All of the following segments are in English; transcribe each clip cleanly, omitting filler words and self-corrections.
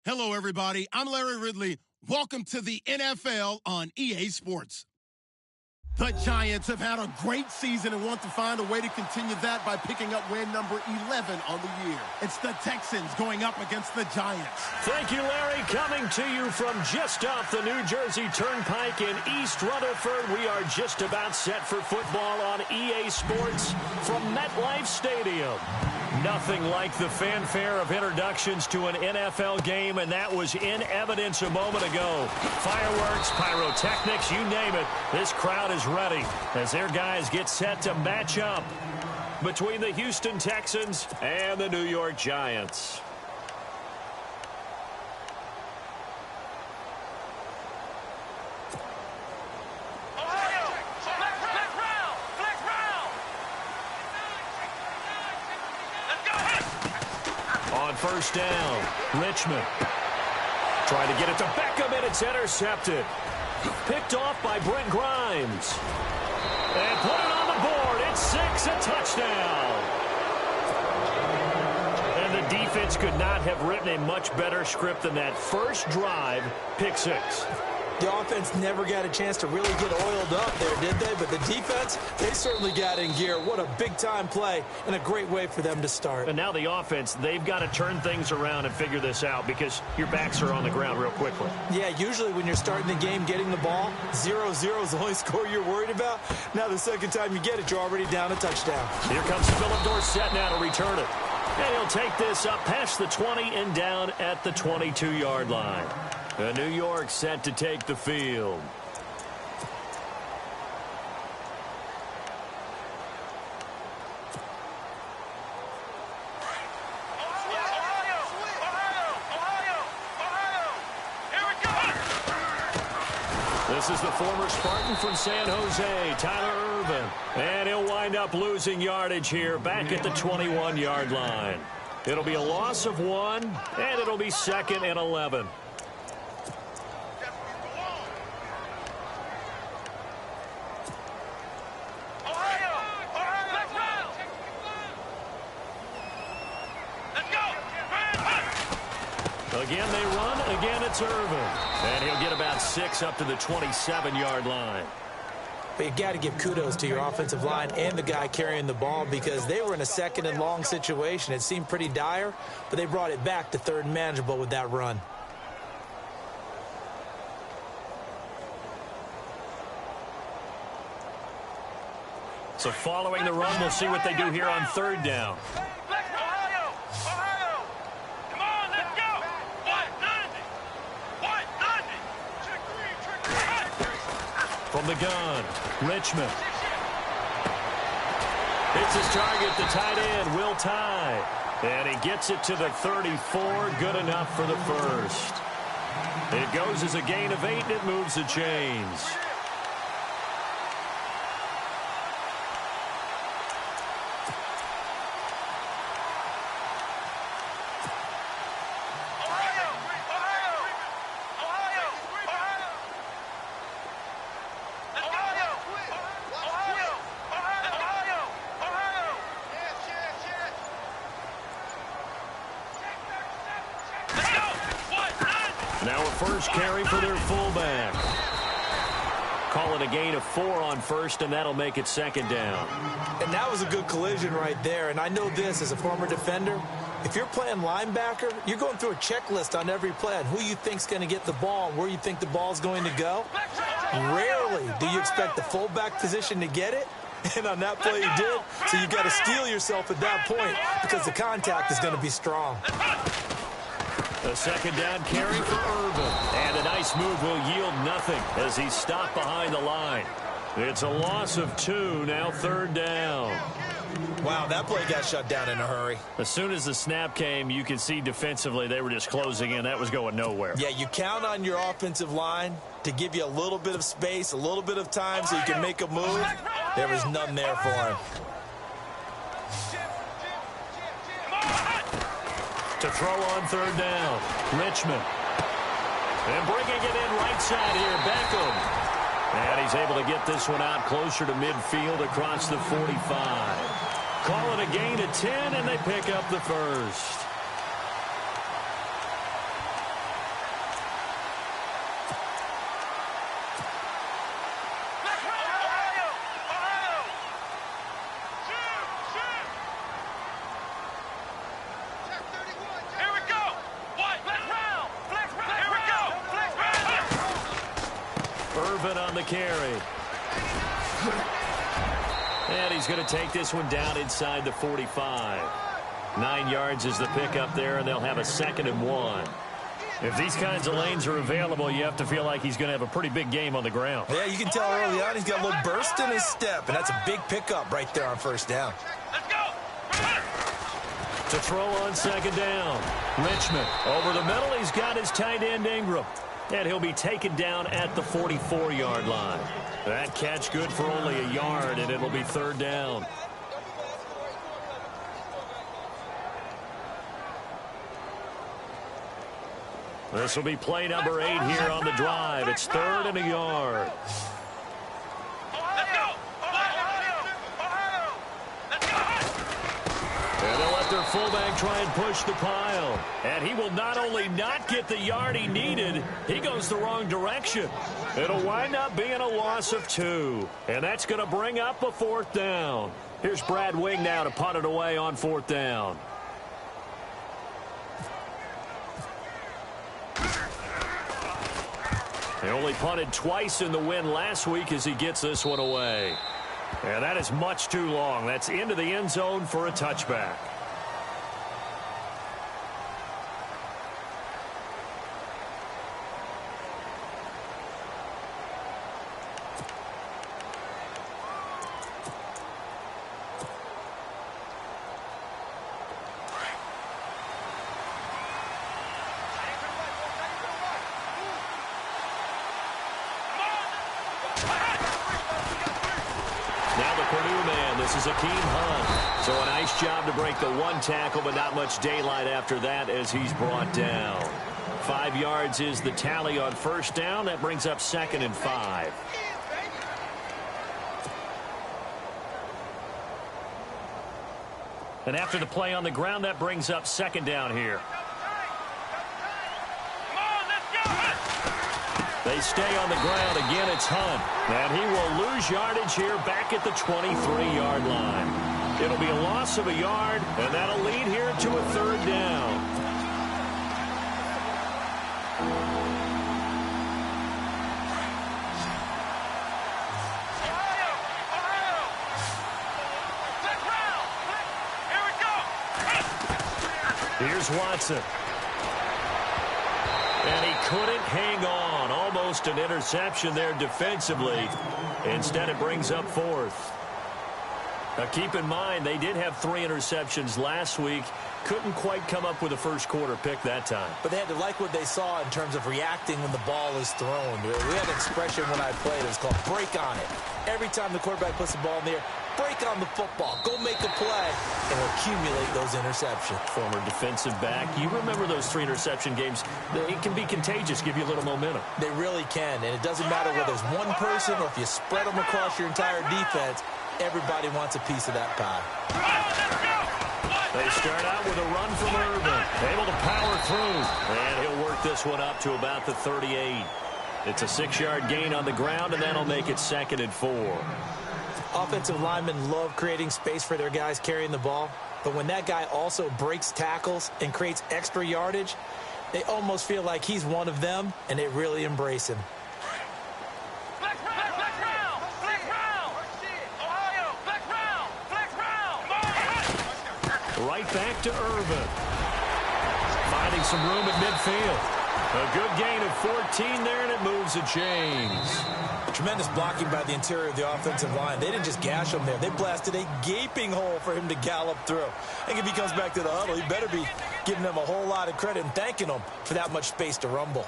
Hello, everybody. I'm Larry Ridley. Welcome to the NFL on EA Sports. The Giants have had a great season and want to find a way to continue that by picking up win number 11 on the year. It's the Texans going up against the Giants. Thank you, Larry. Coming to you from just off the New Jersey Turnpike in East Rutherford, we are just about set for football on EA Sports from MetLife Stadium. Nothing like the fanfare of introductions to an NFL game, and that was in evidence a moment ago. Fireworks, pyrotechnics, you name it. This crowd is ready as their guys get set to match up between the Houston Texans and the New York Giants. First down, Richmond. Trying to get it to Beckham, and it's intercepted. Picked off by Brent Grimes. And put it on the board. It's 6, a touchdown. And the defense could not have written a much better script than that first drive, pick 6. The offense never got a chance to really get oiled up there, did they? But the defense, they certainly got in gear. What a big-time play and a great way for them to start. And now the offense, they've got to turn things around and figure this out because your backs are on the ground real quickly. Yeah, usually when you're starting the game, getting the ball, 0-0 is the only score you're worried about. Now the second time you get it, you're already down a touchdown. Here comes Philip Dorsett now to return it. And he'll take this up past the 20 and down at the 22-yard line. New York set to take the field. This is the former Spartan from San Jose, Tyler Irvin. And he'll wind up losing yardage here back at the 21-yard line. It'll be a loss of 1, and it'll be 2nd and 11. Again, they run. Again, it's Irvin. And he'll get about 6 up to the 27-yard line. But you got to give kudos to your offensive line and the guy carrying the ball because they were in a 2nd and long situation. It seemed pretty dire, but they brought it back to 3rd and manageable with that run. So following the run, we'll see what they do here on 3rd down. From the gun, Richmond. It's his target, the tight end, Will Tye. And he gets it to the 34, good enough for the first. It goes as a gain of 8, and it moves the chains. Now a first carry for their fullback. Call it a gain of 4 on first, and that'll make it 2nd down. And that was a good collision right there. And I know this as a former defender. If you're playing linebacker, you're going through a checklist on every play on who you think's going to get the ball and where you think the ball's going to go. Rarely do you expect the fullback position to get it. And on that play, he did. So you've got to steel yourself at that point because the contact is going to be strong. A 2nd down carry for Irvin. And a nice move will yield nothing as he's stopped behind the line. It's a loss of 2, now 3rd down. Wow, that play got shut down in a hurry. As soon as the snap came, you could see defensively they were just closing in. That was going nowhere. Yeah, you count on your offensive line to give you a little bit of space, a little bit of time so you can make a move. There was none there for him. To throw on 3rd down, Richmond. And bringing it in right side here, Beckham. And he's able to get this one out closer to midfield across the 45. Call it a gain of 10, and they pick up the first. Irvin on the carry. And he's going to take this one down inside the 45. 9 yards is the pickup there, and they'll have a 2nd and 1. If these kinds of lanes are available, you have to feel like he's going to have a pretty big game on the ground. Yeah, you can tell early on he's got a little burst in his step, and that's a big pickup right there on 1st down. Let's go! To throw on 2nd down. Richmond over the middle. He's got his tight end Ingram. And he'll be taken down at the 44-yard line. That catch good for only a yard, and it'll be 3rd down. This will be play number 8 here on the drive. It's 3rd and a yard. And they'll let their fullback try and push the pile. And he will not only not get the yard he needed, he goes the wrong direction. It'll wind up being a loss of 2. And that's going to bring up a 4th down. Here's Brad Wing now to punt it away on 4th down. He only punted twice in the win last week as he gets this one away. And that is much too long. That's into the end zone for a touchback. Now the Purdue man, this is Akeem Hunt. So a nice job to break the 1 tackle, but not much daylight after that as he's brought down. 5 yards is the tally on 1st down. That brings up 2nd and 5. And after the play on the ground, that brings up 2nd down here. They stay on the ground. Again, it's Hunt. And he will lose yardage here back at the 23-yard line. It'll be a loss of a yard, and that'll lead here to a 3rd down. Here's Watson. And he couldn't hang on. Almost an interception there defensively. Instead, it brings up 4th. Now, keep in mind, they did have 3 interceptions last week. Couldn't quite come up with a first-quarter pick that time. But they had to like what they saw in terms of reacting when the ball is thrown. We had an expression when I played. It was called break on it. Every time the quarterback puts the ball in the air, break on the football. Go make a play, and we'll accumulate those interceptions. Former defensive back. You remember those 3 interception games. It can be contagious, give you a little momentum. They really can, and it doesn't matter whether it's one person or if you spread them across your entire defense. Everybody wants a piece of that pie. They start out with a run from Irvin. Able to power through. And he'll work this one up to about the 38. It's a 6-yard gain on the ground, and that'll make it 2nd and 4. Offensive linemen love creating space for their guys carrying the ball. But when that guy also breaks tackles and creates extra yardage, they almost feel like he's one of them, and they really embrace him. Right back to Irvin. Finding some room at midfield. A good gain of 14 there, and it moves the chains. Tremendous blocking by the interior of the offensive line. They didn't just gash him there. They blasted a gaping hole for him to gallop through. I think if he comes back to the huddle, he better be giving them a whole lot of credit and thanking them for that much space to rumble.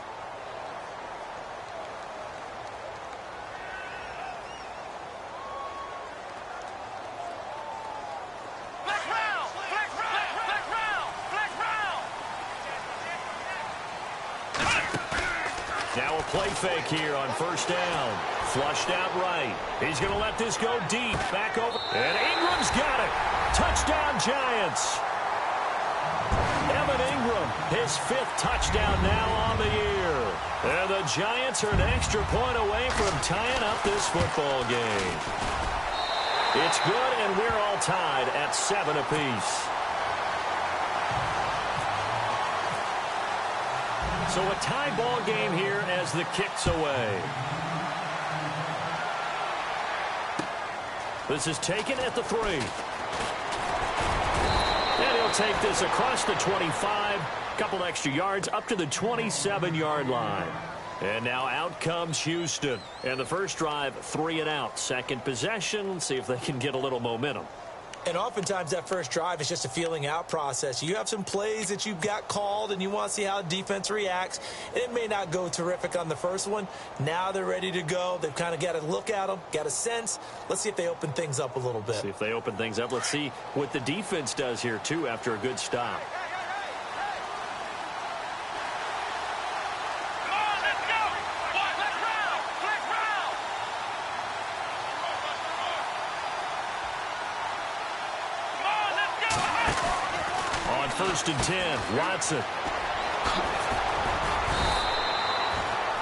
Now a play fake here on 1st down. Flushed out right. He's going to let this go deep. Back over. And Ingram's got it. Touchdown, Giants. Evan Ingram, his 5th touchdown now on the year. And the Giants are an extra point away from tying up this football game. It's good, and we're all tied at 7 apiece. So a tie ball game here as the kick's away. This is taken at the 3. And he'll take this across the 25. Couple extra yards up to the 27-yard line. And now out comes Houston. And the first drive, 3 and out. Second possession. Let's see if they can get a little momentum. And oftentimes that first drive is just a feeling out process. You have some plays that you've got called and you want to see how the defense reacts. It may not go terrific on the first one. Now they're ready to go. They've kind of got to look at them, got a sense. Let's see if they open things up a little bit. See if they open things up. Let's see what the defense does here, too, after a good stop. First and 10, Watson.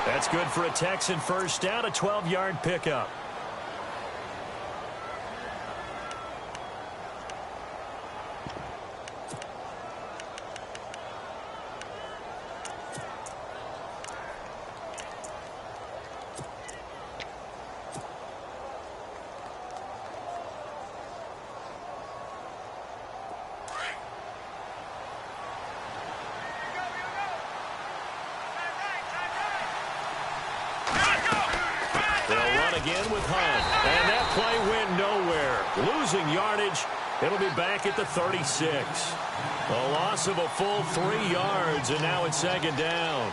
That's good for a Texan first down, a 12-yard pickup. Again with Hunt. And that play went nowhere. Losing yardage. It'll be back at the 36. A loss of a full 3 yards, and now it's second down.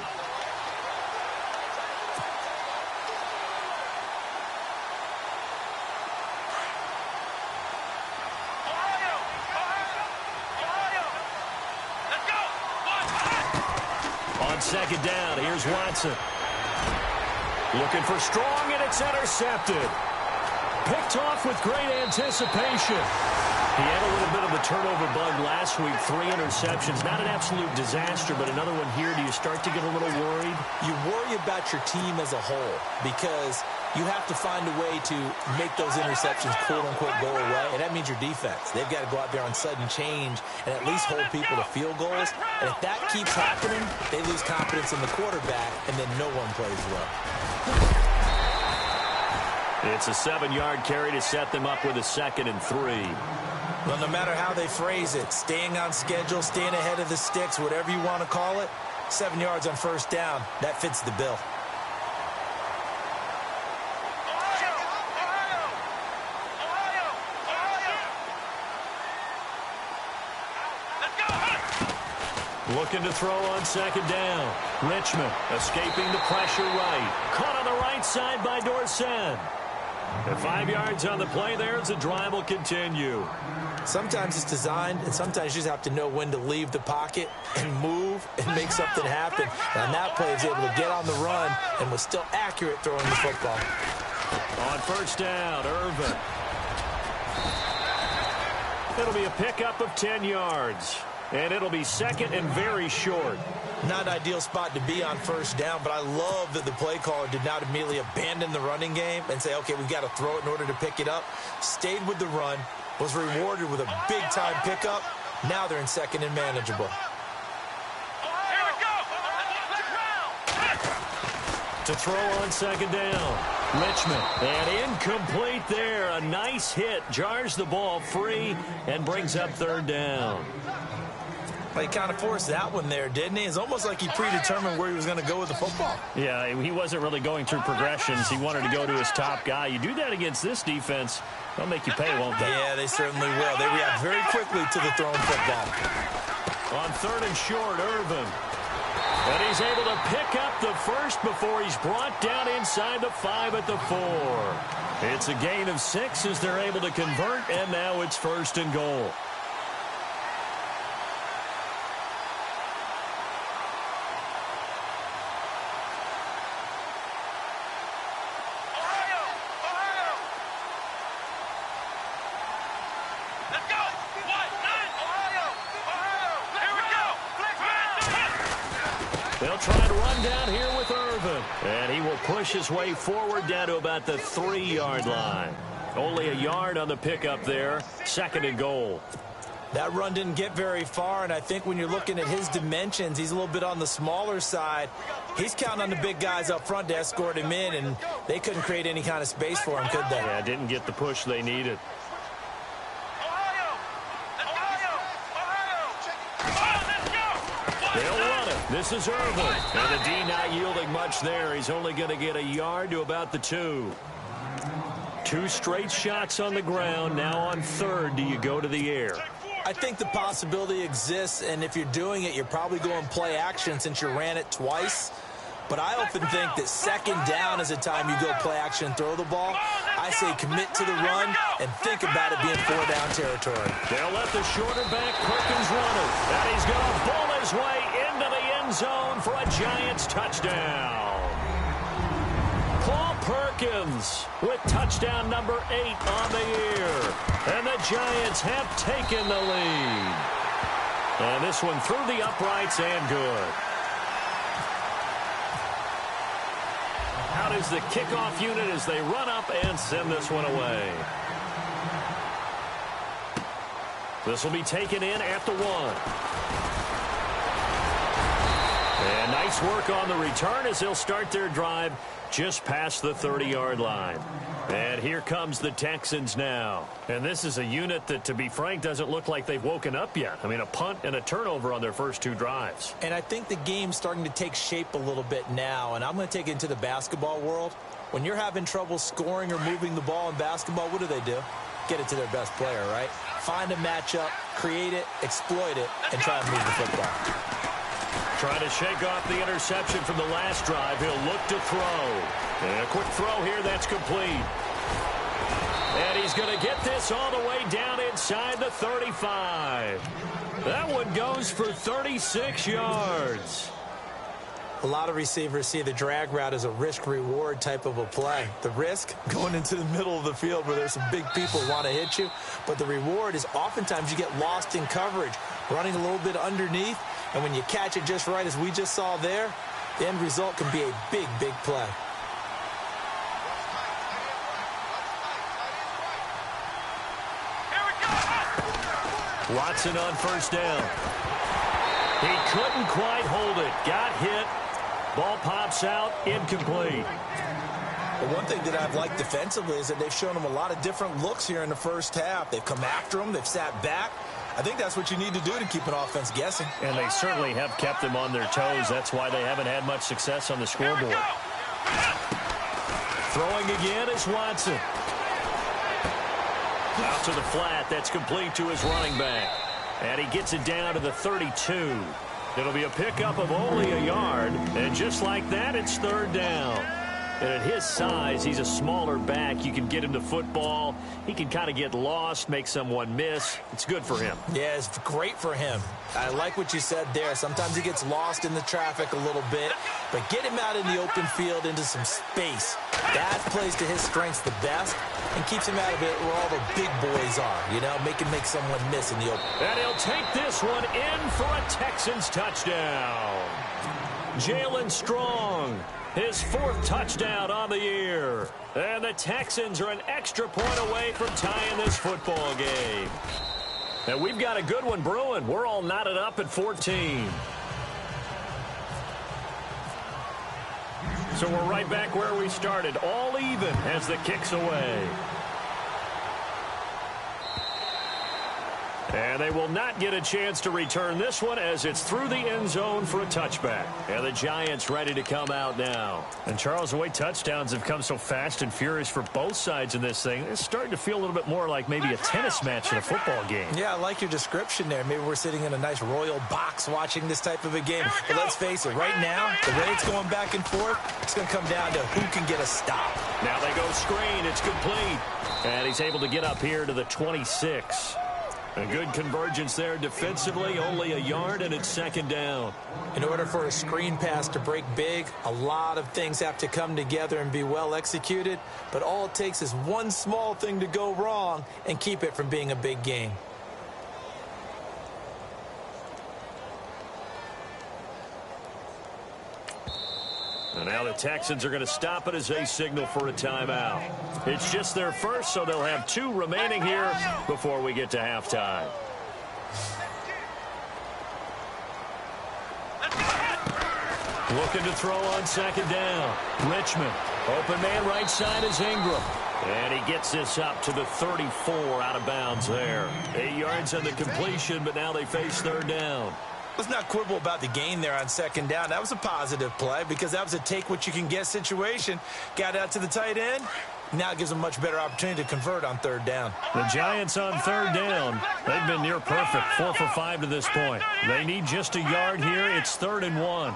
On second down, here's Watson. Looking for strong, and it's intercepted. Picked off with great anticipation. He had a little bit of a turnover bug last week, 3 interceptions. Not an absolute disaster, but another one here. Do you start to get a little worried? You worry about your team as a whole because you have to find a way to make those interceptions, quote-unquote, go away, and that means your defense. They've got to go out there on sudden change and at least hold people to field goals. And if that keeps happening, they lose confidence in the quarterback, and then no one plays well. It's a 7-yard carry to set them up with a 2nd and 3. Well, no matter how they phrase it, staying on schedule, staying ahead of the sticks, whatever you want to call it, 7 yards on first down, that fits the bill. Looking to throw on second down. Richmond escaping the pressure right. Caught on the right side by Dorsen. And 5 yards on the play there as the drive will continue. Sometimes it's designed, and sometimes you just have to know when to leave the pocket and move and make something happen. And on that play, he was able to get on the run and was still accurate throwing the football. On first down, Irvin. It'll be a pickup of 10 yards. And it'll be 2nd and very short. Not an ideal spot to be on first down, but I love that the play caller did not immediately abandon the running game and say, okay, we've got to throw it in order to pick it up. Stayed with the run, was rewarded with a big-time pickup. Now they're in 2nd and manageable. To throw on second down. Richmond, and incomplete there. A nice hit, jars the ball free, and brings up 3rd down. Well, he kind of forced that one there, didn't he? It's almost like he predetermined where he was going to go with the football. Yeah, he wasn't really going through progressions. He wanted to go to his top guy. You do that against this defense, they'll make you pay, won't they? Yeah, they certainly will. They react very quickly to the thrown football. On 3rd and short, Irvin. And he's able to pick up the first before he's brought down inside the 5 at the 4. It's a gain of 6 as they're able to convert, and now it's 1st and goal. They'll try to run down here with Irvin. And he will push his way forward down to about the 3-yard line. Only a yard on the pickup there. 2nd and goal. That run didn't get very far, and I think when you're looking at his dimensions, he's a little bit on the smaller side. He's counting on the big guys up front to escort him in, and they couldn't create any kind of space for him, could they? Yeah, didn't get the push they needed. They'll run it. This is Irvin. And the D not yielding much there. He's only going to get a yard to about the 2. 2 straight shots on the ground. Now on third, do you go to the air? I think the possibility exists, and if you're doing it, you're probably going play action since you ran it twice. But I often think that second down is a time you go play action and throw the ball. I say commit to the run and think about it being 4-down territory. They'll let the shorter back Perkins run it. And he's going to bowl his way into the end zone for a Giants touchdown. Paul Perkins with touchdown number 8 on the year. And the Giants have taken the lead. And this one through the uprights and good. Out is the kickoff unit as they run up and send this one away. This will be taken in at the 1. And nice work on the return as they'll start their drive just past the 30-yard line. And here comes the Texans now. And this is a unit that, to be frank, doesn't look like they've woken up yet. I mean, a punt and a turnover on their first 2 drives. And I think the game's starting to take shape a little bit now. And I'm going to take it into the basketball world. When you're having trouble scoring or moving the ball in basketball, what do? Get it to their best player, right? Find a matchup, create it, exploit it, and try and move the football. Trying to shake off the interception from the last drive. He'll look to throw. And a quick throw here, that's complete. And he's going to get this all the way down inside the 35. That one goes for 36 yards. A lot of receivers see the drag route as a risk-reward type of a play. The risk, going into the middle of the field where there's some big people who want to hit you. But the reward is oftentimes you get lost in coverage, running a little bit underneath. And when you catch it just right, as we just saw there, the end result can be a big, big play. Watson on first down. He couldn't quite hold it. Got hit. Ball pops out. Incomplete. The one thing that I've liked defensively is that they've shown him a lot of different looks here in the first half. They've come after him. They've sat back. I think that's what you need to do to keep an offense guessing. And they certainly have kept them on their toes. That's why they haven't had much success on the scoreboard. Throwing again is Watson. Out to the flat. That's complete to his running back. And he gets it down to the 32. It'll be a pickup of only a yard. And just like that, it's third down. And at his size, he's a smaller back. You can get him to football. He can kind of get lost, make someone miss. It's good for him. Yeah, it's great for him. I like what you said there. Sometimes he gets lost in the traffic a little bit. But get him out in the open field into some space. That plays to his strengths the best and keeps him out of it where all the big boys are. You know, make someone miss in the open. And he'll take this one in for a Texans touchdown. Jalen Strong. His 4th touchdown on the year. And the Texans are an extra point away from tying this football game. And we've got a good one brewing. We're all knotted up at 14. So we're right back where we started. All even as the kick's away. And they will not get a chance to return this one as it's through the end zone for a touchback. And the Giants ready to come out now. And Charles, the way touchdowns have come so fast and furious for both sides in this thing, it's starting to feel a little bit more like maybe a tennis match in a football game. Yeah, I like your description there. Maybe we're sitting in a nice royal box watching this type of a game. But let's face it, right now, the way it's going back and forth, it's going to come down to who can get a stop. Now they go screen. It's complete. And he's able to get up here to the 26. A good convergence there defensively, only a yard, and it's second down. In order for a screen pass to break big, a lot of things have to come together and be well executed, but all it takes is one small thing to go wrong and keep it from being a big game. And now the Texans are going to stop it as they signal for a timeout. It's just their first, so they'll have 2 remaining here before we get to halftime. Looking to throw on second down. Richmond. Open man right side is Ingram. And he gets this up to the 34 out of bounds there. 8 yards on the completion, but now they face third down. Let's not quibble about the gain there on second down. That was a positive play because that was a take-what-you-can-get situation. Got out to the tight end. Now it gives them a much better opportunity to convert on third down. The Giants on third down. They've been near perfect, 4 for 5 to this point. They need just a yard here. It's 3rd and 1.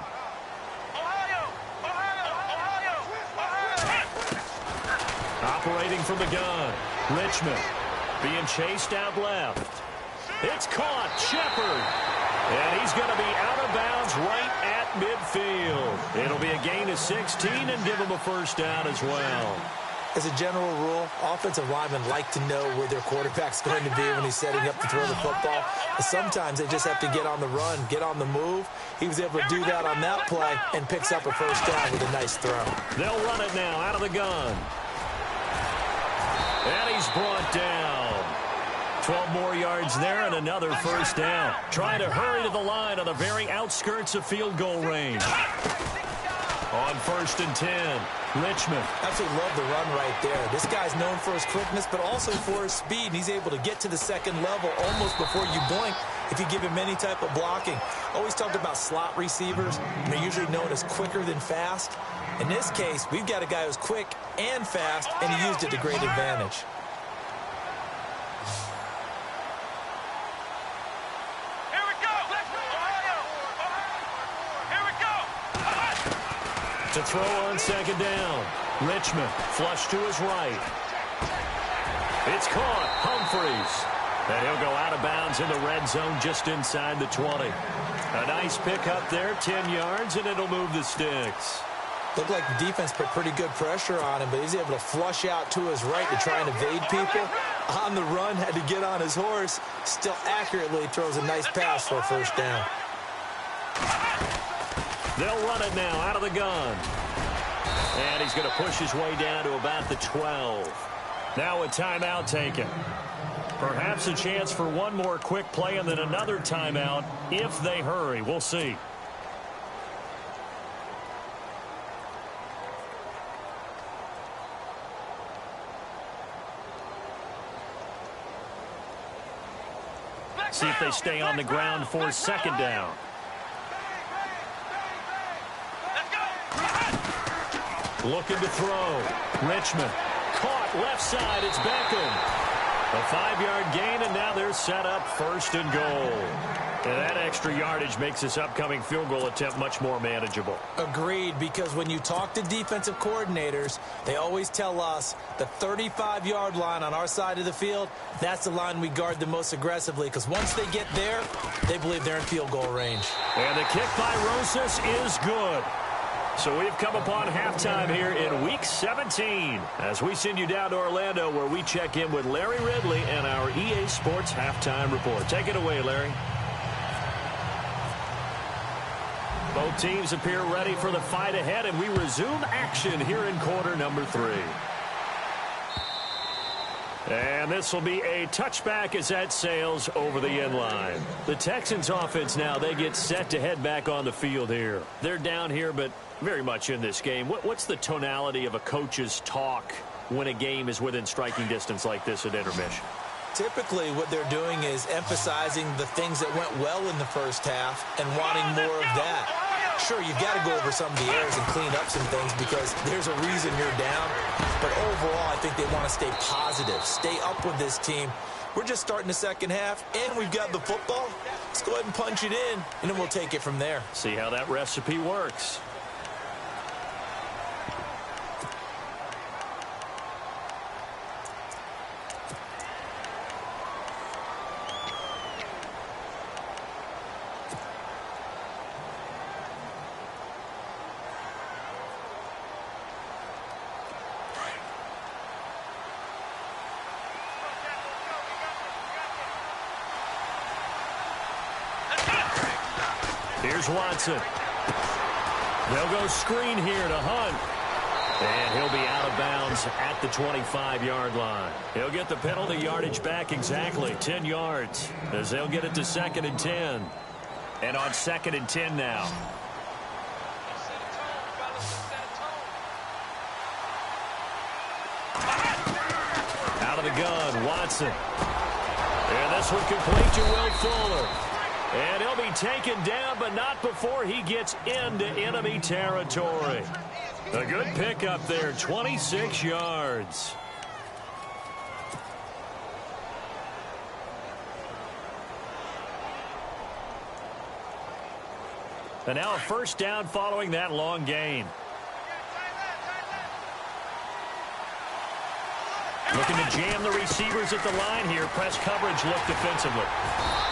Operating from the gun. Richmond being chased out left. It's caught. Shepard. And he's going to be out of bounds right at midfield. It'll be a gain of 16 and give him a first down as well. As a general rule, offensive linemen like to know where their quarterback's going to be when he's setting up to throw the football. But sometimes they just have to get on the run, get on the move. He was able to do that on that play and picks up a first down with a nice throw. They'll run it now out of the gun. And he's brought down. 12 more yards there and another first down. Trying to hurry to the line on the very outskirts of field goal range. On 1st and 10, Richmond. Absolutely love the run right there. This guy's known for his quickness, but also for his speed. And he's able to get to the second level almost before you blink if you give him any type of blocking. Always talked about slot receivers. And they're usually known as quicker than fast. In this case, we've got a guy who's quick and fast, and he used it to great advantage. To throw on second down. Richmond flush to his right. It's caught. Humphreys. And he'll go out of bounds in the red zone just inside the 20. A nice pickup there, 10 yards, and it'll move the sticks. Looked like the defense put pretty good pressure on him, but he's able to flush out to his right to try and evade people. On the run, had to get on his horse. Still accurately throws a nice pass for a first down. They'll run it now out of the gun. And he's going to push his way down to about the 12. Now a timeout taken. Perhaps a chance for one more quick play and then another timeout if they hurry. We'll see. See if they stay on the ground for second down. Looking to throw. Richmond. Caught left side. It's Beckham. A 5-yard gain, and now they're set up 1st and goal. And that extra yardage makes this upcoming field goal attempt much more manageable. Agreed, because when you talk to defensive coordinators, they always tell us the 35-yard line on our side of the field, that's the line we guard the most aggressively, because once they get there, they believe they're in field goal range. And the kick by Rosas is good. So we've come upon halftime here in Week 17 as we send you down to Orlando where we check in with Larry Ridley and our EA Sports Halftime Report. Take it away, Larry. Both teams appear ready for the fight ahead, and we resume action here in quarter number 3. And this will be a touchback as that sails over the end line. The Texans offense now, they get set to head back on the field here. They're down here, but very much in this game. What's the tonality of a coach's talk when a game is within striking distance like this at intermission? Typically, what they're doing is emphasizing the things that went well in the first half and wanting more of that. Sure, you've got to go over some of the errors and clean up some things because there's a reason you're down. But overall, I think they want to stay positive, stay up with this team. We're just starting the second half, and we've got the football. Let's go ahead and punch it in, and then we'll take it from there. See how that recipe works. Here's Watson. They'll go screen here to Hunt. And he'll be out of bounds at the 25-yard line. He'll get the penalty yardage back exactly, 10 yards, as they'll get it to 2nd and 10. And on 2nd and 10 now. Out of the gun, Watson. And this one complete to Will Fuller. And he'll be taken down, but not before he gets into enemy territory. A good pickup there, 26 yards. And now a first down following that long gain. Looking to jam the receivers at the line here. Press coverage look defensively.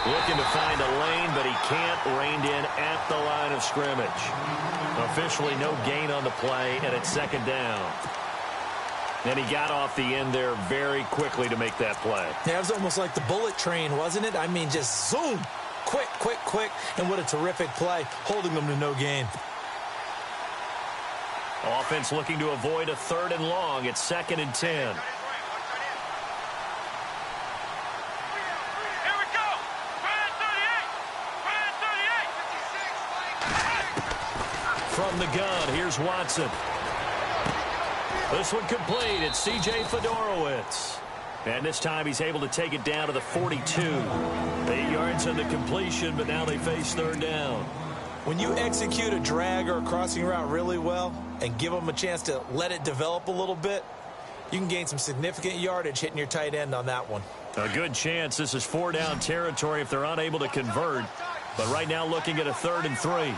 Looking to find a lane, but he can't. Reined in at the line of scrimmage. Officially no gain on the play, and it's 2nd down. And he got off the end there very quickly to make that play. Yeah, it was almost like the bullet train, wasn't it? I mean, just zoom. Quick, quick, quick. And what a terrific play, holding them to no gain. Offense looking to avoid a 3rd and long. It's 2nd and 10. From the gun, here's Watson. This one complete. It's C.J. Fedorowicz. And this time he's able to take it down to the 42. 8 yards on the completion, but now they face 3rd down. When you execute a drag or a crossing route really well and give them a chance to let it develop a little bit, you can gain some significant yardage hitting your tight end on that one. A good chance this is 4-down territory if they're unable to convert. But right now looking at a 3rd and 3.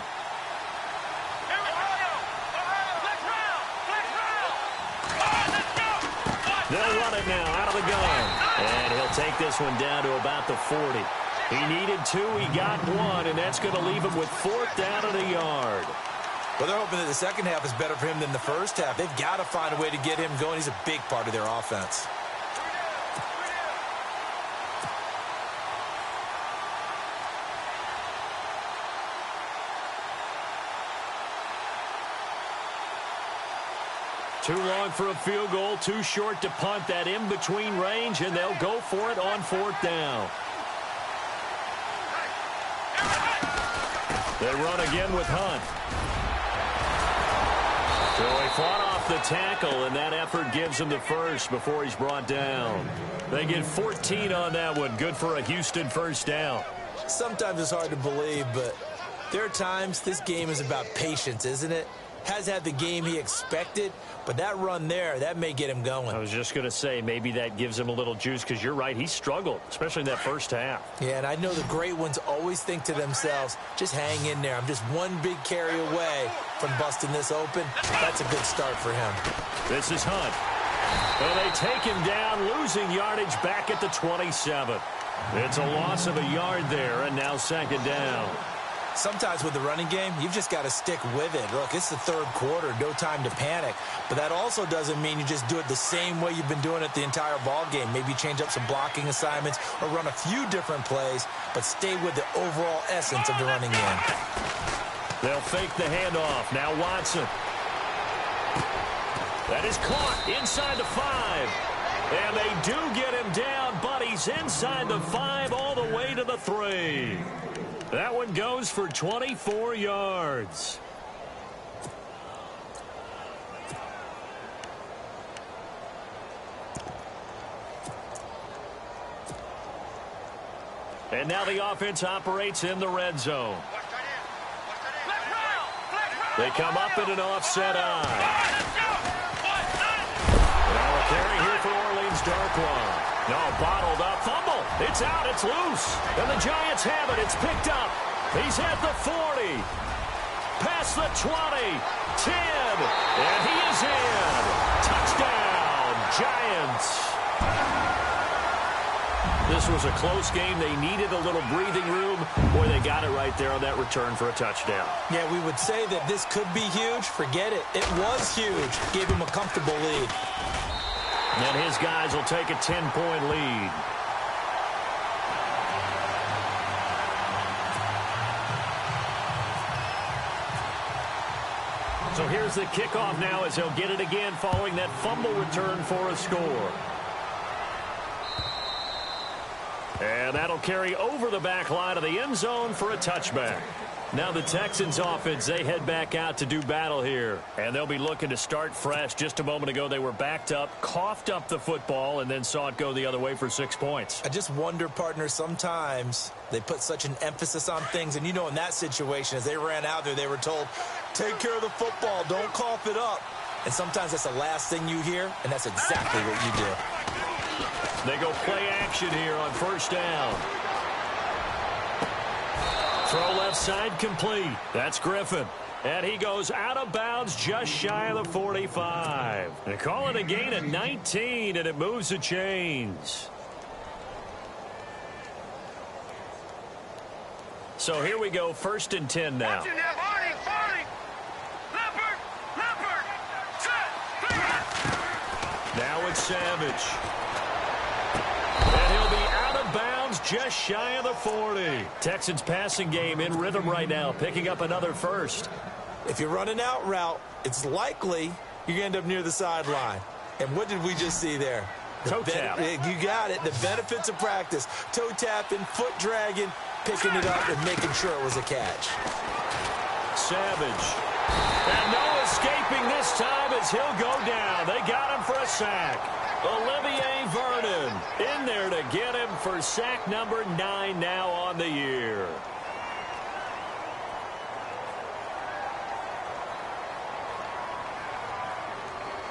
They'll run it now out of the gun. And he'll take this one down to about the 40. He needed 2, he got 1, and that's going to leave him with 4th down and a yard. Well, they're hoping that the second half is better for him than the first half. They've got to find a way to get him going. He's a big part of their offense. Too long for a field goal, too short to punt. That in-between range, and they'll go for it on 4th down. They run again with Hunt. So he fought off the tackle, and that effort gives him the first before he's brought down. They get 14 on that one. Good for a Houston first down. Sometimes it's hard to believe, but there are times this game is about patience, isn't it? Has had the game he expected, but that run there, that may get him going. I was just going to say, maybe that gives him a little juice, because you're right, he struggled, especially in that first half. Yeah, and I know the great ones always think to themselves, just hang in there. I'm just one big carry away from busting this open. That's a good start for him. This is Hunt. And they take him down, losing yardage back at the 27. It's a loss of a yard there, and now 2nd down. Sometimes with the running game, you've just got to stick with it. Look, it's the 3rd quarter, no time to panic. But that also doesn't mean you just do it the same way you've been doing it the entire ball game. Maybe change up some blocking assignments or run a few different plays, but stay with the overall essence of the running game. They'll fake the handoff. Now Watson. That is caught inside the 5. And they do get him down, but he's inside the 5 all the way to the 3. That one goes for 24 yards. And now the offense operates in the red zone. They come up in an offset eye. Now a carry here for Orleans Darkwa. No, bottled up. Fumble. It's out. It's loose. And the Giants have it. It's picked up. He's at the 40. Past the 20. 10. And he is in. Touchdown, Giants. This was a close game. They needed a little breathing room. Boy, they got it right there on that return for a touchdown. Yeah, we would say that this could be huge. Forget it. It was huge. Gave him a comfortable lead. And his guys will take a 10-point lead. So here's the kickoff now as he'll get it again following that fumble return for a score. And that'll carry over the back line of the end zone for a touchback. Now the Texans offense, they head back out to do battle here. And they'll be looking to start fresh. Just a moment ago, they were backed up, coughed up the football, and then saw it go the other way for 6 points. I just wonder, partner, sometimes they put such an emphasis on things. And, you know, in that situation, as they ran out there, they were told, take care of the football, don't cough it up. And sometimes that's the last thing you hear, and that's exactly what you do. They go play action here on first down. Throw left side complete. That's Griffin. And he goes out of bounds just shy of the 45. They call it a gain of 19, and it moves the chains. So here we go, 1st and 10 now. Now it's Savage. And he'll be out of bounds just shy of the 40. Texans passing game in rhythm right now, picking up another first. If you're running out route, it's likely you're going to end up near the sideline. And what did we just see there? Toe tap. You got it. The benefits of practice. Toe tapping, foot dragging, picking it up, and making sure it was a catch. Savage. And no escaping this time as he'll go down. They got him for a sack. Olivier Vernon in there to get him for sack number 9 now on the year.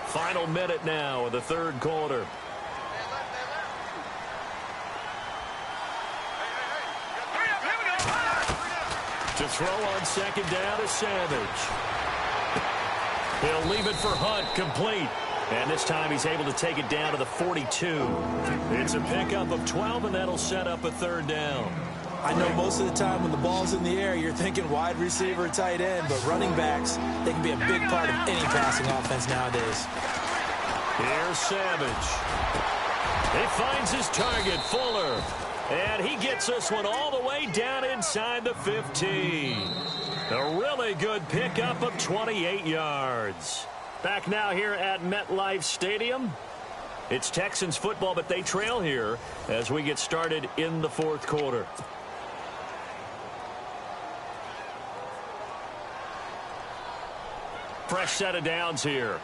Final minute now of the 3rd quarter. To throw on 2nd down is Savage. He'll leave it for Hunt, complete. And this time he's able to take it down to the 42. It's a pickup of 12, and that'll set up a 3rd down. I know most of the time when the ball's in the air, you're thinking wide receiver, tight end, but running backs, they can be a big part of any passing offense nowadays. Here's Savage. He finds his target, Fuller. And he gets this one all the way down inside the 15. A really good pickup of 28 yards. Back now here at MetLife Stadium. It's Texans football, but they trail here as we get started in the 4th quarter. Fresh set of downs here.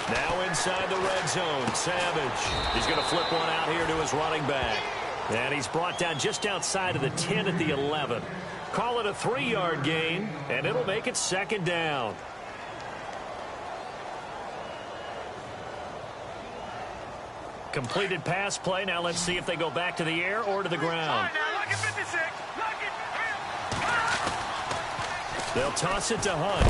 Now inside the red zone, Savage. He's going to flip one out here to his running back. And he's brought down just outside of the 10 at the 11. Call it a 3-yard gain, and it'll make it 2nd down. Completed pass play. Now let's see if they go back to the air or to the ground. They'll toss it to Hunt.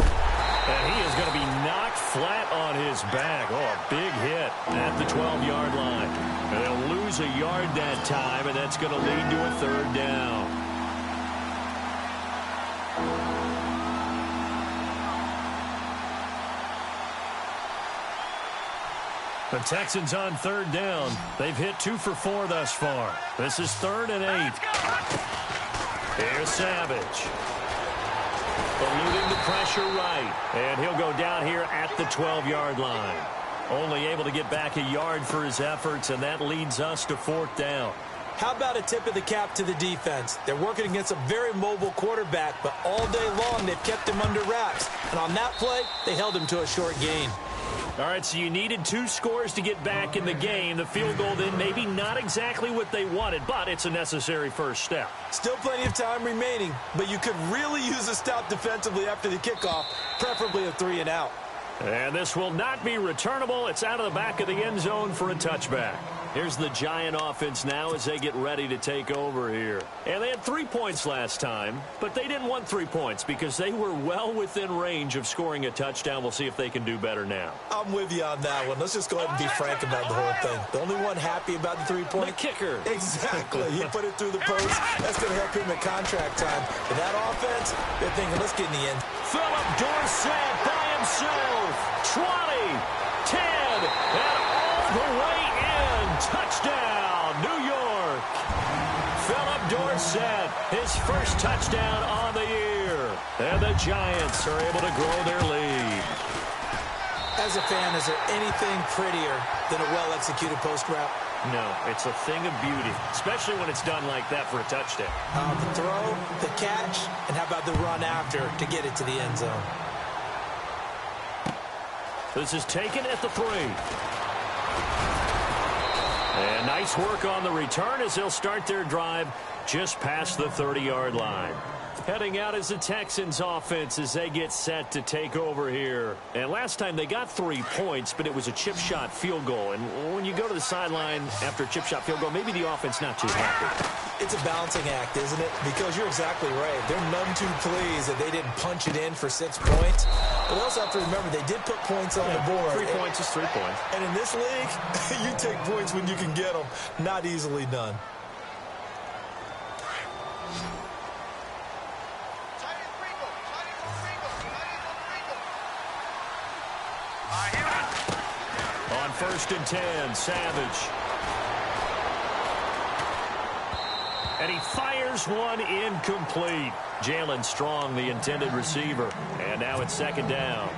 And he is going to be knocked flat on his back. Oh, a big hit at the 12-yard line. And they'll lose a yard that time, and that's going to lead to a 3rd down. The Texans on 3rd down. They've hit 2 for 4 thus far. This is 3rd and 8. Here's Savage. Eluding the pressure right. And he'll go down here at the 12-yard line. Only able to get back a yard for his efforts, and that leads us to 4th down. How about a tip of the cap to the defense? They're working against a very mobile quarterback, but all day long they've kept him under wraps. And on that play, they held him to a short gain. All right, so you needed 2 scores to get back in the game. The field goal then maybe not exactly what they wanted, but it's a necessary first step. Still plenty of time remaining, but you could really use a stop defensively after the kickoff, preferably a 3-and-out. And this will not be returnable. It's out of the back of the end zone for a touchback. Here's the Giant offense now as they get ready to take over here. And they had 3 points last time, but they didn't want 3 points because they were well within range of scoring a touchdown. We'll see if they can do better now. I'm with you on that one. Let's just go ahead and be frank about the whole thing. The only one happy about the 3-point? The kicker. Exactly. He put it through the post. That's going to help him at contract time. For that offense, they're thinking, let's get in the end. Philip Dorsett by himself. 20, 10, and the way in. Touchdown, New York. Philip Dorsett, his first touchdown on the year. And the Giants are able to grow their lead. As a fan, is there anything prettier than a well-executed post route? No, it's a thing of beauty, especially when it's done like that for a touchdown. The throw, the catch, and how about the run after to get it to the end zone? This is taken at the 3. And nice work on the return as they'll start their drive just past the 30-yard line. Heading out is the Texans offense as they get set to take over here. And last time they got 3 points, but it was a chip shot field goal. And when you go to the sideline after a chip shot field goal, maybe the offense not too happy. It's a balancing act, isn't it? Because you're exactly right. They're none too pleased that they didn't punch it in for 6 points. But also have to remember they did put points on the board. 3 points is 3 points. And in this league, you take points when you can get them. Not easily done. On 1st and 10, Savage. And he fires one incomplete. Jalen Strong, the intended receiver. And now it's 2nd down.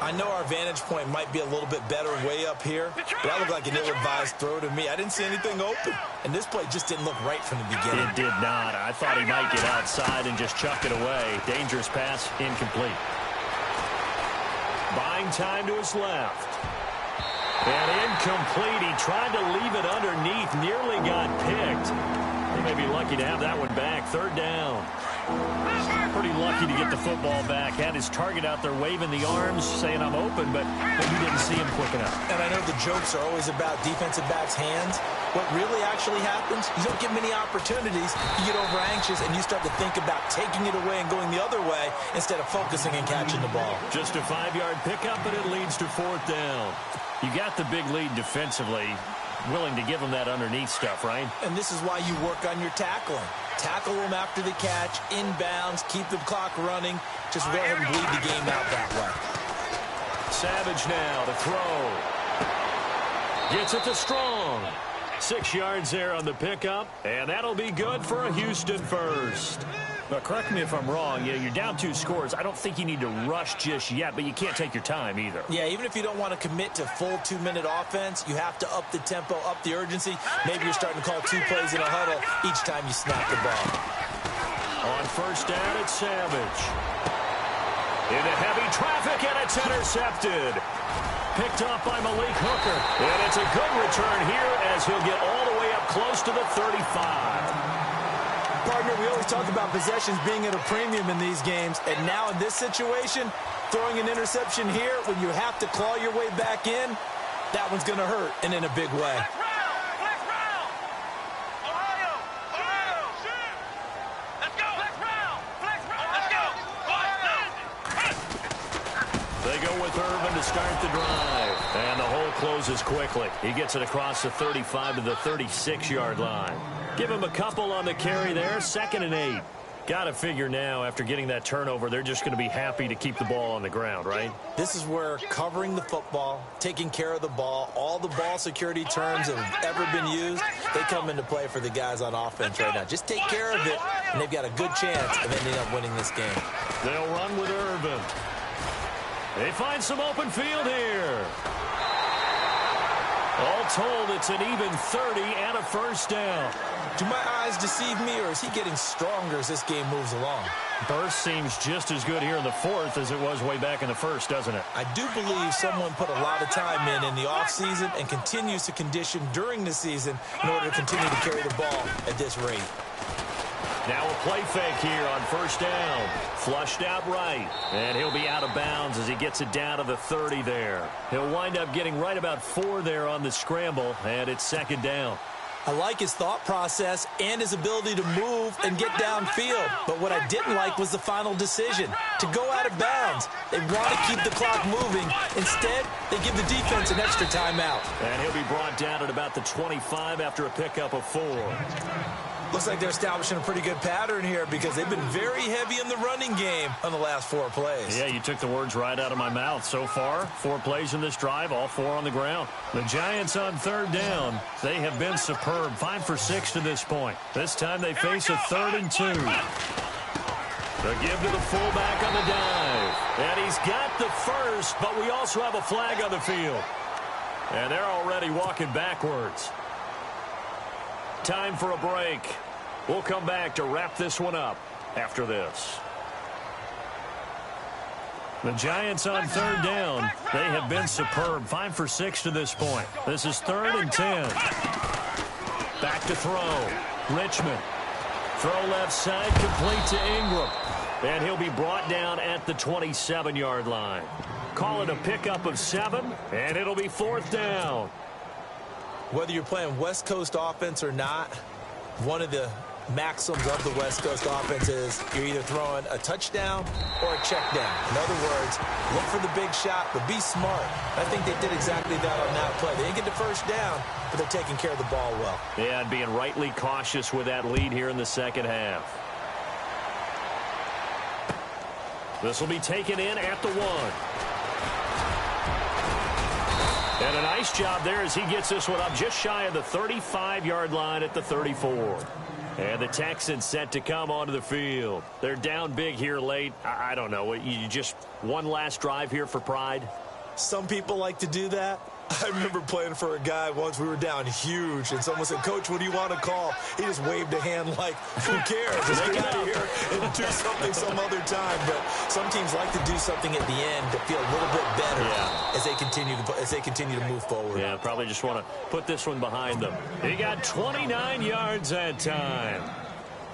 I know our vantage point might be a little bit better way up here, but that looked like an ill-advised throw to me. I didn't see anything open, and this play just didn't look right from the beginning. It did not. I thought he might get outside and just chuck it away. Dangerous pass, incomplete. Buying time to his left. And incomplete. He tried to leave it underneath, nearly got picked. He may be lucky to have that one back. 3rd down. Pretty lucky to get the football back. Had his target out there waving the arms, saying I'm open, but maybe didn't see him quick enough. And I know the jokes are always about defensive backs' hands. What really actually happens, you don't get many opportunities. You get over anxious, and you start to think about taking it away and going the other way instead of focusing and catching the ball. Just a 5-yard pickup, and it leads to 4th down. You got the big lead defensively. Willing to give them that underneath stuff, right? And this is why you work on your tackling. Tackle them after the catch, inbounds, keep the clock running. Just go ahead and bleed the game out that way. Savage now to throw. Gets it to Strong. 6 yards there on the pickup, and that'll be good for a Houston first. But correct me if I'm wrong, you're down 2 scores. I don't think you need to rush just yet, but you can't take your time either. Yeah, even if you don't want to commit to full 2-minute offense, you have to up the tempo, up the urgency. Maybe you're starting to call 2 plays in a huddle each time you snap the ball. On 1st down, it's Savage. Into heavy traffic, and it's intercepted. Picked up by Malik Hooker. And it's a good return here as he'll get all the way up close to the 35. Partner, we always talk about possessions being at a premium in these games, and now in this situation, throwing an interception here when you have to claw your way back in, that one's going to hurt, and in a big way. They go with Irvin to start the drive, and the hole closes quickly. He gets it across the 35 to the 36-yard line. Give him a couple on the carry there. 2nd and 8. Got to figure now, after getting that turnover, they're just going to be happy to keep the ball on the ground, right? This is where covering the football, taking care of the ball, all the ball security terms that have ever been used, they come into play for the guys on offense right now. Just take care of it, and they've got a good chance of ending up winning this game. They'll run with Irvin. They find some open field here. All told, it's an even 30 and a 1st down. Do my eyes deceive me, or is he getting stronger as this game moves along? Burst seems just as good here in the 4th as it was way back in the 1st, doesn't it? I do believe someone put a lot of time in the offseason and continues to condition during the season in order to continue to carry the ball at this rate. Now a play fake here on 1st down. Flushed out right. And he'll be out of bounds as he gets it down to the 30 there. He'll wind up getting right about 4 there on the scramble, and it's 2nd down. I like his thought process and his ability to move and get downfield. But what I didn't like was the final decision, to go out of bounds. They want to keep the clock moving. Instead, they give the defense an extra timeout. And he'll be brought down at about the 25 after a pickup of 4. Looks like they're establishing a pretty good pattern here because they've been very heavy in the running game on the last 4 plays. Yeah, you took the words right out of my mouth. So far, 4 plays in this drive, all 4 on the ground. The Giants on 3rd down. They have been superb, 5 for 6 to this point. This time they face a 3rd and 2. The give to the fullback on the dive. And he's got the first, but we also have a flag on the field. And they're already walking backwards. Time for a break. We'll come back to wrap this one up after this. The Giants on 3rd down. They have been superb, 5 for 6 to this point. This is 3rd and 10. Back to throw. Richmond. Throw left side, complete to Ingram. And he'll be brought down at the 27-yard line. Call it a pickup of 7, and it'll be 4th down. Whether you're playing West Coast offense or not, one of the maxims of the West Coast offense is you're either throwing a touchdown or a check down. In other words, look for the big shot, but be smart. I think they did exactly that on that play. They didn't get the first down, but they're taking care of the ball well. Yeah, and being rightly cautious with that lead here in the second half. This will be taken in at the 1. And a nice job there as he gets this one up just shy of the 35-yard line at the 34. And the Texans set to come onto the field. They're down big here late. I don't know. You just one last drive here for pride? Some people like to do that. I remember playing for a guy once. We were down huge, and someone said, "Coach, what do you want to call?" He just waved a hand like, who cares? Just get out of here and do something some other time. But some teams like to do something at the end to feel a little bit better as they continue to move forward. Yeah, probably just want to put this one behind them. He got 29 yards that time.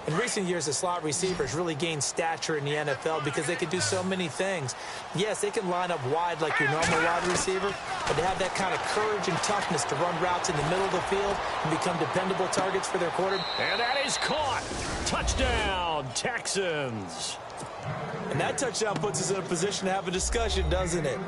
In recent years, the slot receivers really gained stature in the NFL because they can do so many things. Yes, they can line up wide like your normal wide receiver, but they have that kind of courage and toughness to run routes in the middle of the field and become dependable targets for their quarterback. And that is caught. Touchdown, Texans. And that touchdown puts us in a position to have a discussion, doesn't it?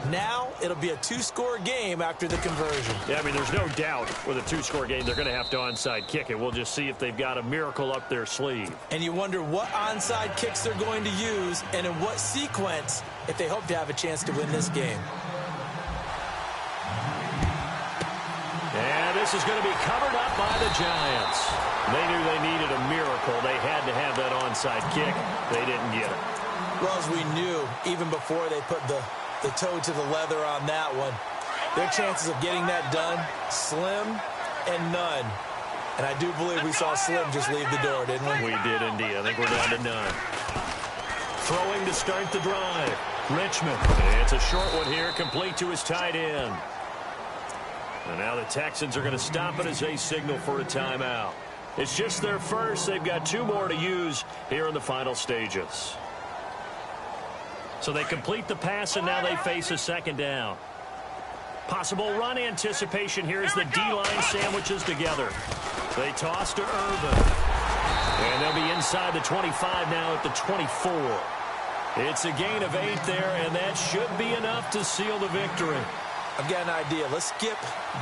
Now, it'll be a 2-score game after the conversion. Yeah, I mean, there's no doubt with a 2-score game, they're going to have to onside kick it. We'll just see if they've got a miracle up their sleeve. And you wonder what onside kicks they're going to use and in what sequence if they hope to have a chance to win this game. And this is going to be covered up by the Giants. They knew they needed a miracle. They had to have that onside kick. They didn't get it. Well, as we knew, even before they put the toe to the leather on that one, their chances of getting that done, slim and none. And I do believe we saw Slim just leave the door, didn't we? We did indeed. I think we're down to none. Throwing to start the drive. Richmond. It's a short one here, complete to his tight end. And now the Texans are going to stop it as they signal for a timeout. It's just their first. They've got 2 more to use here in the final stages. So they complete the pass, and now they face a 2nd down. Possible run anticipation here as the D-line sandwiches together. They toss to Irvin. And they'll be inside the 25 now at the 24. It's a gain of 8 there, and that should be enough to seal the victory. I've got an idea. Let's skip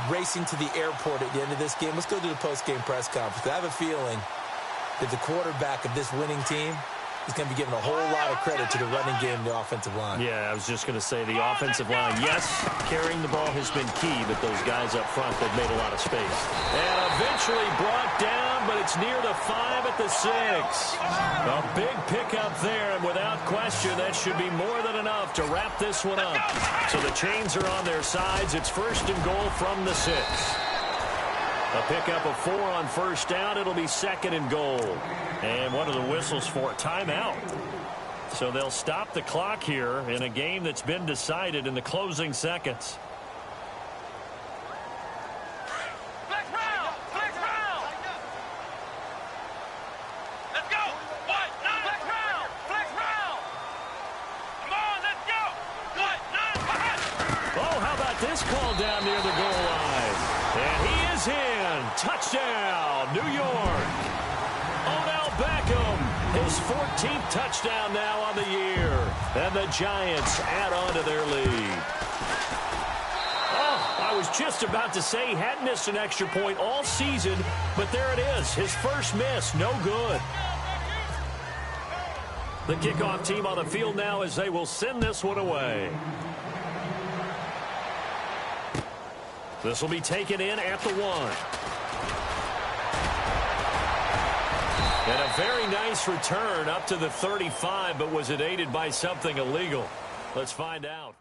racing to the airport at the end of this game. Let's go to the post-game press conference. I have a feeling that the quarterback of this winning team is going to be given a whole lot of credit to the running game and the offensive line. Yeah, I was just going to say the offensive line. Yes, carrying the ball has been key, but those guys up front, they've made a lot of space. And eventually brought down, but it's near the 5 at the 6. A big pickup there, and without question, that should be more than enough to wrap this one up. So the chains are on their sides. It's 1st and goal from the 6. A pickup of 4 on 1st down. It'll be 2nd and goal. And what are the whistles for? Timeout. So they'll stop the clock here in a game that's been decided in the closing seconds. This call down near the goal line. And he is in. Touchdown, New York. Odell Beckham, his 14th touchdown now on the year. And the Giants add on to their lead. Oh, I was just about to say he hadn't missed an extra point all season, but there it is. His first miss, no good. The kickoff team on the field now as they will send this one away. This will be taken in at the 1. And a very nice return up to the 35, but was it aided by something illegal? Let's find out.